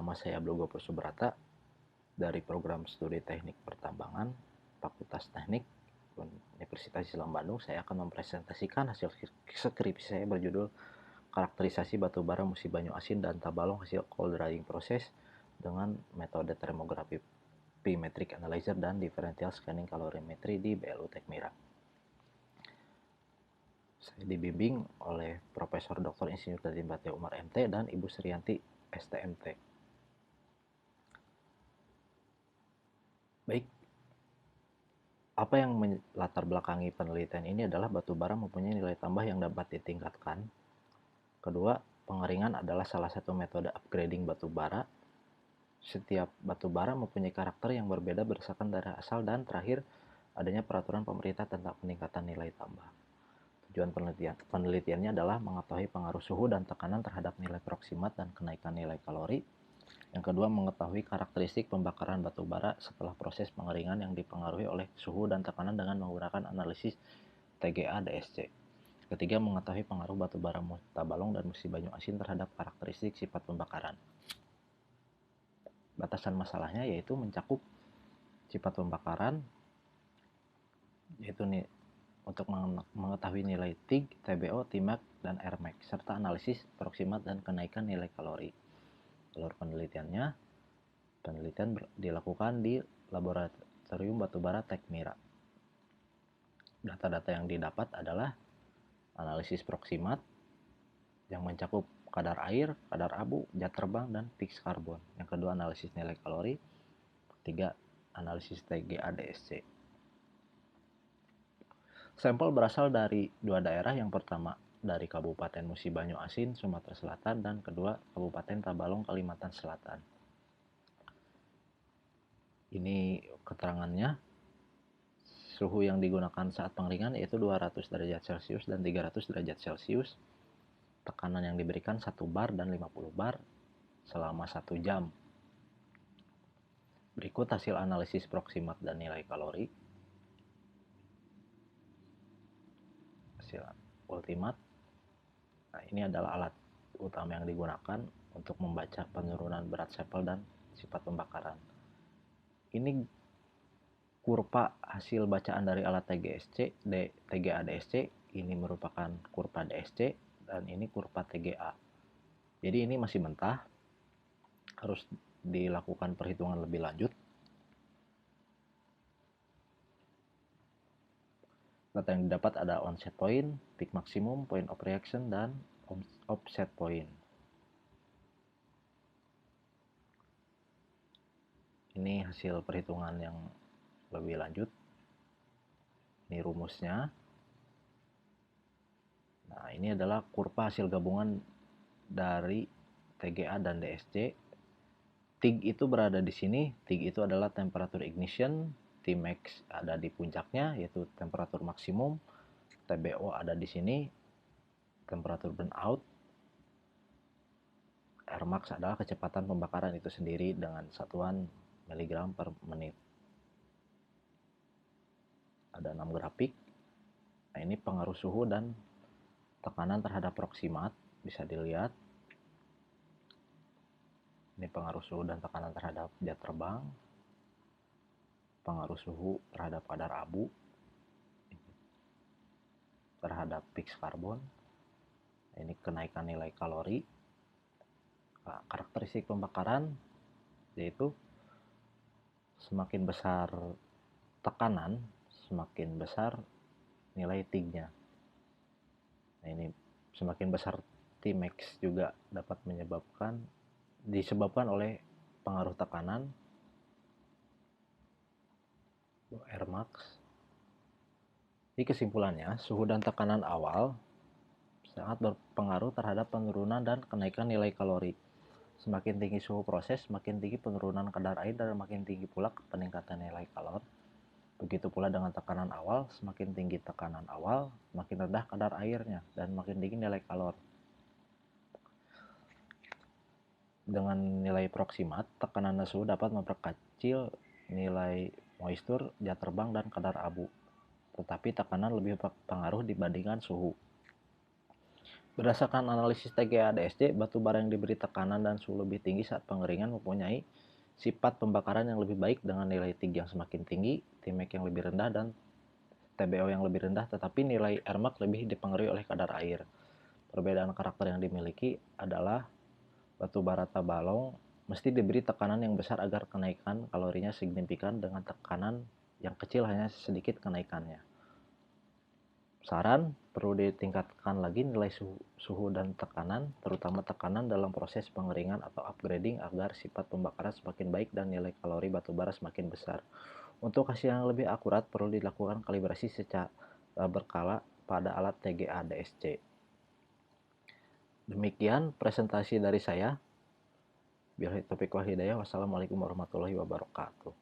nama saya Blogo Subrata dari program studi Teknik Pertambangan, Fakultas Teknik, Universitas Islam Bandung. Saya akan mempresentasikan hasil skripsi saya berjudul Karakterisasi batubara musi banyu asin dan tabalong hasil cold drying proses dengan metode termografi P-metric analyzer dan differential scanning calorimetry di BLU Tekmira. Saya dibimbing oleh Profesor Dr. Insinyur Gading Bate Umar MT dan Ibu Sriyanti STMT. Baik, apa yang melatar belakangi penelitian ini adalah batubara mempunyai nilai tambah yang dapat ditingkatkan. Kedua, pengeringan adalah salah satu metode upgrading batubara. Setiap batubara mempunyai karakter yang berbeda berdasarkan daerah asal, dan terakhir, adanya peraturan pemerintah tentang peningkatan nilai tambah. Tujuan penelitiannya adalah mengetahui pengaruh suhu dan tekanan terhadap nilai proksimat dan kenaikan nilai kalori. Yang kedua, mengetahui karakteristik pembakaran batubara setelah proses pengeringan yang dipengaruhi oleh suhu dan tekanan dengan menggunakan analisis TGA-DSC. Ketiga, mengetahui pengaruh batubara tabalong dan musi banyu asin terhadap karakteristik sifat pembakaran. Batasan masalahnya yaitu mencakup sifat pembakaran, yaitu untuk mengetahui nilai TIG, TBO, Tmax, dan Rmax, serta analisis proksimat dan kenaikan nilai kalori. Alur penelitian dilakukan di Laboratorium Batubara Tekmira. Data-data yang didapat adalah analisis proksimat yang mencakup kadar air, kadar abu, zat terbang, dan fix karbon. Yang kedua, analisis nilai kalori. Ketiga, analisis TGA-DSC. Sampel berasal dari dua daerah, yang pertama dari Kabupaten Musi Banyu Asin, Sumatera Selatan, dan kedua Kabupaten Tabalong, Kalimantan Selatan. Ini keterangannya. Suhu yang digunakan saat pengeringan yaitu 200 derajat Celcius dan 300 derajat Celcius. Tekanan yang diberikan 1 bar dan 50 bar selama 1 jam. Berikut hasil analisis proksimat dan nilai kalori. Hasil ultimat. Nah, ini adalah alat utama yang digunakan untuk membaca penurunan berat sampel dan sifat pembakaran. Ini kurva hasil bacaan dari alat TGA-DSC. Ini merupakan kurva DSC dan ini kurva TGA. Jadi ini masih mentah, harus dilakukan perhitungan lebih lanjut. Data yang didapat ada onset point, peak maksimum, point of reaction, dan offset point. Ini hasil perhitungan yang lebih lanjut. Ini rumusnya. Nah, ini adalah kurva hasil gabungan dari TGA dan DSC. TIG itu berada di sini. TIG itu adalah temperatur ignition. Tmax ada di puncaknya, yaitu temperatur maksimum. TBO ada di sini, temperatur burnout. Rmax adalah kecepatan pembakaran itu sendiri dengan satuan miligram per menit. Ada 6 grafik. Nah, ini pengaruh suhu dan tekanan terhadap proksimat, bisa dilihat. Ini pengaruh suhu dan tekanan terhadap zat terbang, pengaruh suhu terhadap kadar abu, terhadap fix karbon. Ini kenaikan nilai kalori. Nah, karakteristik pembakaran yaitu semakin besar tekanan, semakin besar nilai TIG-nya. Nah, ini semakin besar Tmax juga dapat disebabkan oleh pengaruh tekanan, Rmax. Di kesimpulannya, suhu dan tekanan awal sangat berpengaruh terhadap penurunan dan kenaikan nilai kalori. Semakin tinggi suhu proses, semakin tinggi penurunan kadar air dan makin tinggi pula peningkatan nilai kalori. Begitu pula dengan tekanan awal, semakin tinggi tekanan awal, makin rendah kadar airnya dan makin tinggi nilai kalori. Dengan nilai proksimat, tekanan dan suhu dapat memperkecil nilai moisture, zat terbang, dan kadar abu. Tetapi tekanan lebih berpengaruh dibandingkan suhu. Berdasarkan analisis TGA-DSC, batu bara yang diberi tekanan dan suhu lebih tinggi saat pengeringan mempunyai sifat pembakaran yang lebih baik dengan nilai TIG yang semakin tinggi, Tmax yang lebih rendah, dan TBO yang lebih rendah, tetapi nilai Rmax lebih dipengaruhi oleh kadar air. Perbedaan karakter yang dimiliki adalah batu bara tabalong mesti diberi tekanan yang besar agar kenaikan kalorinya signifikan, dengan tekanan yang kecil hanya sedikit kenaikannya. Saran, perlu ditingkatkan lagi nilai suhu dan tekanan, terutama tekanan dalam proses pengeringan atau upgrading agar sifat pembakaran semakin baik dan nilai kalori batu bara semakin besar. Untuk hasil yang lebih akurat, perlu dilakukan kalibrasi secara berkala pada alat TGA-DSC. Demikian presentasi dari saya. Billahi taufiq wal hidayah. Wassalamualaikum warahmatullahi wabarakatuh.